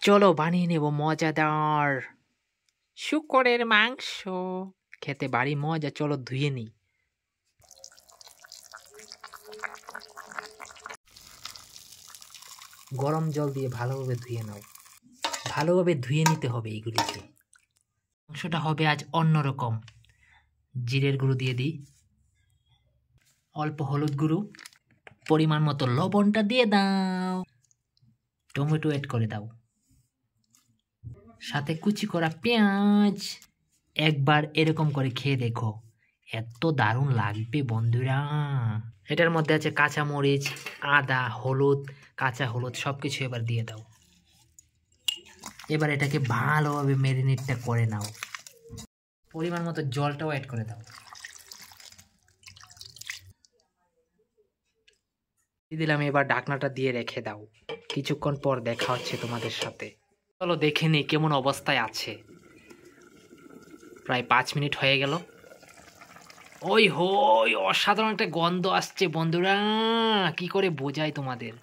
চলো বানিয়ে নেব মজাদার শূকরের মাংস। খেতে বাড়ি মজা, চলো ধুয়ে নিই। গরম জল দিয়ে ভালোভাবে ধুয়ে নাও। ভালোভাবে ধুয়ে নিতে হবে এইগুলিকে। মাংসটা হবে আজ অন্যরকম। জিরের গুঁড়ো দিয়ে দিই, অল্প হলুদ গুঁড়ো, পরিমাণ মতো লবণটা দিয়ে দাও, টমেটো অ্যাড করে দাও, সাথে কুচি করা পেঁয়াজ। একবার এরকম করে খেয়ে দেখো, এত দারুণ লাগবে বন্ধুরা। এটার মধ্যে আছে কাঁচা মরিচ, আদা, হলুদ, কাঁচা হলুদ সবকিছু এবার দিয়ে দাও। এবার এটাকে ভালোভাবে ম্যারিনেটটা করে নাও। পরিমাণ মতো জলটাও অ্যাড করে দাও। দিলাম, এবার ঢাকনাটা দিয়ে রেখে দাও। কিছুক্ষণ পর দেখা হচ্ছে তোমাদের সাথে। চলো দেখে নি কেমন অবস্থায় আছে। প্রায় 5 মিনিট হয়ে গেল। ওই হই, অসাধারণ একটা গন্ধ আসছে বন্ধুরা, কি করে বোঝাই তোমাদের।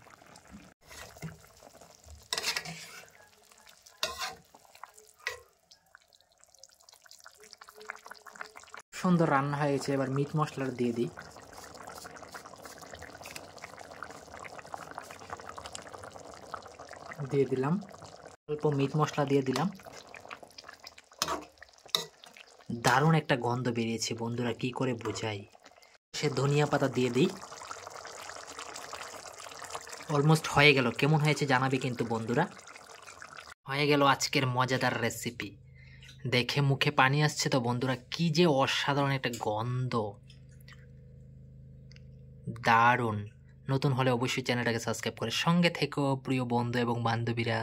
সুন্দর রান্না হয়ে গেছে। এবার মিট মশলাটা দিয়ে দিই। দিয়ে দিলাম অল্প মিট মশলা দিয়ে দিলাম। দারুণ একটা গন্ধ বেরিয়েছে বন্ধুরা, কি করে বোঝাই। সে ধনিয়া পাতা দিয়ে দিই। অলমোস্ট হয়ে গেল। কেমন হয়েছে জানাবে কিন্তু বন্ধুরা। হয়ে গেল আজকের মজাদার রেসিপি। দেখে মুখে পানি আসছে তো বন্ধুরা, কি যে অসাধারণ একটা গন্ধ, দারুণ। নতুন হলে অবশ্যই চ্যানেলটাকে সাবস্ক্রাইব করে সঙ্গে থেকো প্রিয় বন্ধু এবং বান্ধবীরা।